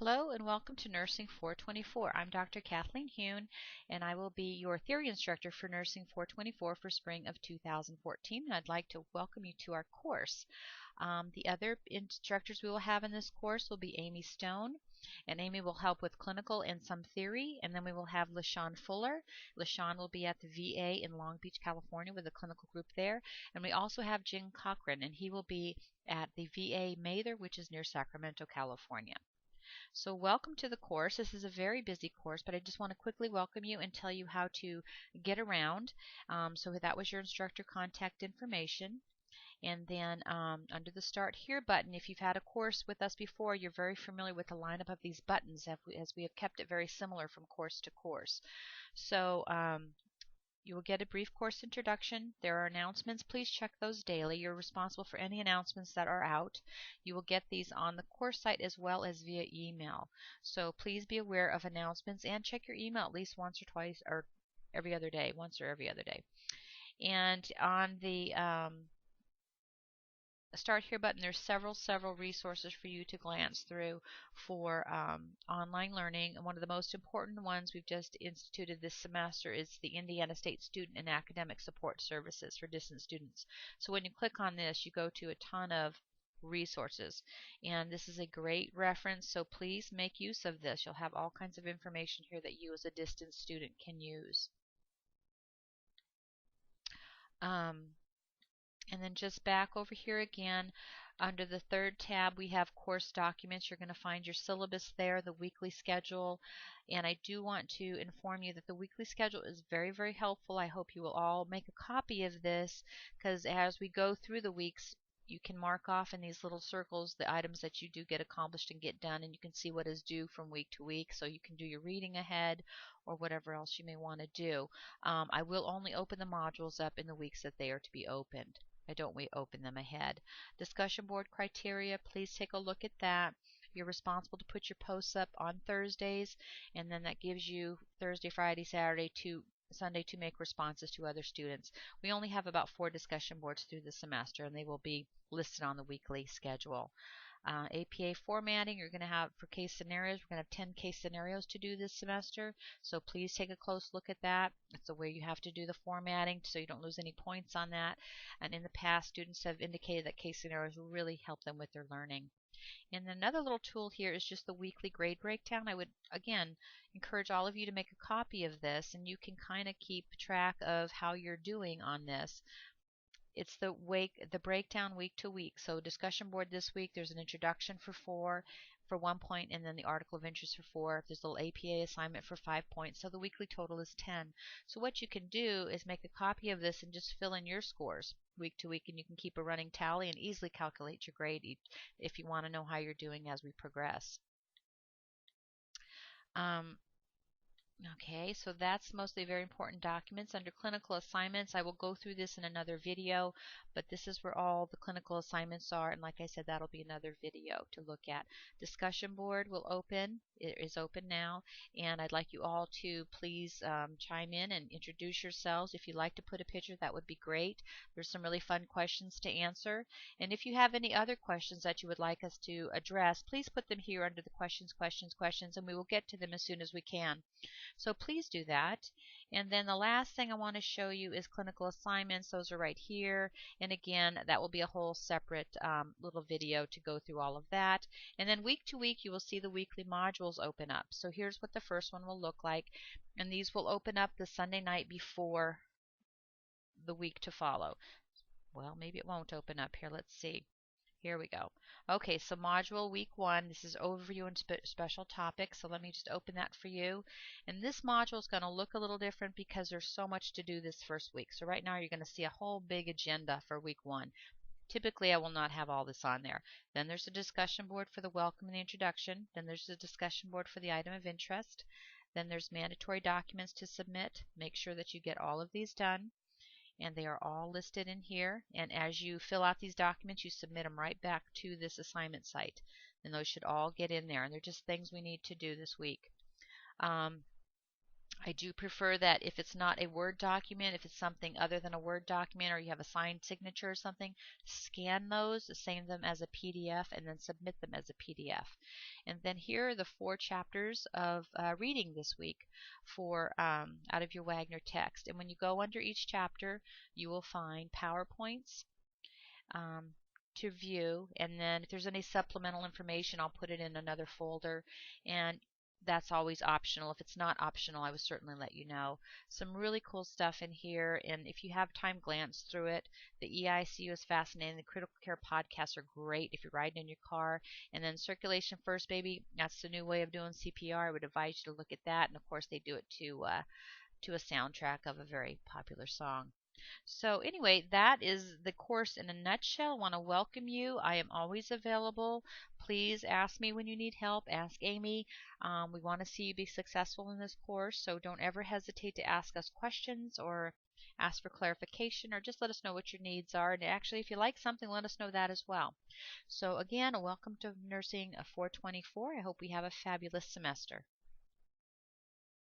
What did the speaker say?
Hello and welcome to Nursing 424. I'm Dr. Kathleen Hune and I will be your theory instructor for Nursing 424 for spring of 2014. And I'd like to welcome you to our course. The other instructors we will have in this course will be Amy Stone, and Amy will help with clinical and some theory, and then we will have LaShawn Fuller. LaShawn will be at the VA in Long Beach, California with a clinical group there, and we also have Jim Cochran, and he will be at the VA Mather, which is near Sacramento, California. So welcome to the course. This is a very busy course, but I just want to quickly welcome you and tell you how to get around. So that was your instructor contact information. And then under the Start Here button, if you've had a course with us before, you're very familiar with the lineup of these buttons as we have kept it very similar from course to course. So you will get a brief course introduction. There are announcements. Please check those daily. You're responsible for any announcements that are out. You will get these on the course site as well as via email. So please be aware of announcements and check your email at least once or twice or every other day, once or every other day. And on the Start Here button, there's several resources for you to glance through for online learning. And one of the most important ones we've just instituted this semester is the Indiana State Student and Academic Support Services for distant students. So when you click on this, you go to a ton of resources, and this is a great reference, so please make use of this. You'll have all kinds of information here that you as a distance student can use. And then just back over here again, under the third tab, we have course documents. You're going to find your syllabus there, the weekly schedule. And I do want to inform you that the weekly schedule is very helpful. I hope you will all make a copy of this, because as we go through the weeks, you can mark off in these little circles the items that you do get accomplished and get done, and you can see what is due from week to week, so you can do your reading ahead or whatever else you may want to do. I will only open the modules up in the weeks that they are to be opened. I don't open them ahead. Discussion board criteria, please take a look at that. You're responsible to put your posts up on Thursdays, and then that gives you Thursday, Friday, Saturday, Sunday to make responses to other students. We only have about 4 discussion boards through the semester, and they will be listed on the weekly schedule. APA formatting, you're going to have for case scenarios, we're going to have 10 case scenarios to do this semester, so please take a close look at that. It's the way you have to do the formatting so you don't lose any points on that. And in the past, students have indicated that case scenarios really help them with their learning. And another little tool here is just the weekly grade breakdown. I would, again, encourage all of you to make a copy of this, and you can kind of keep track of how you're doing on this. It's the breakdown week to week. So discussion board this week, there's an introduction for 1 point, and then the article of interest for 4. There's a little APA assignment for 5 points. So the weekly total is 10. So what you can do is make a copy of this and just fill in your scores week to week, and you can keep a running tally and easily calculate your grade if you want to know how you're doing as we progress. Okay, so that's mostly very important documents. Under clinical assignments, I will go through this in another video, but this is where all the clinical assignments are, and like I said, that'll be another video to look at. Discussion board will open. It is open now, and I'd like you all to please chime in and introduce yourselves. If you'd like to put a picture, that would be great. There's some really fun questions to answer, and if you have any other questions that you would like us to address, please put them here under the questions, and we will get to them as soon as we can. So please do that. And then the last thing I want to show you is clinical assignments. Those are right here. And again, that will be a whole separate little video to go through all of that. And then week to week, you will see the weekly modules open up. So here's what the first one will look like. And these will open up the Sunday night before the week to follow. Well, maybe it won't open up here. Let's see. Here we go. Okay, so module week 1, this is overview and special topics. So let me just open that for you. And this module is going to look a little different because there's so much to do this first week. So right now you're going to see a whole big agenda for week 1. Typically I will not have all this on there. Then there's a discussion board for the welcome and the introduction. Then there's a discussion board for the item of interest. Then there's mandatory documents to submit. Make sure that you get all of these done, and they are all listed in here. And as you fill out these documents, you submit them right back to this assignment site, and those should all get in there, and they're just things we need to do this week. I do prefer that if it's not a Word document, if it's something other than a Word document or you have a signed signature or something, scan those, save them as a PDF, and then submit them as a PDF. And then here are the 4 chapters of reading this week for out of your Wagner text. And when you go under each chapter, you will find PowerPoints um, to view, and then if there's any supplemental information, I'll put it in another folder, and that's always optional. If it's not optional, I would certainly let you know. Some really cool stuff in here, and if you have time, glance through it. The EICU is fascinating. The critical care podcasts are great if you're riding in your car. And then Circulation First, baby, that's the new way of doing CPR. I would advise you to look at that, and of course they do it to a soundtrack of a very popular song. So anyway, that is the course in a nutshell. I want to welcome you. I am always available. Please ask me when you need help. Ask Amy. We want to see you be successful in this course, so don't ever hesitate to ask us questions or ask for clarification, or just let us know what your needs are. And actually, if you like something, let us know that as well. So again, welcome to Nursing 424. I hope we have a fabulous semester.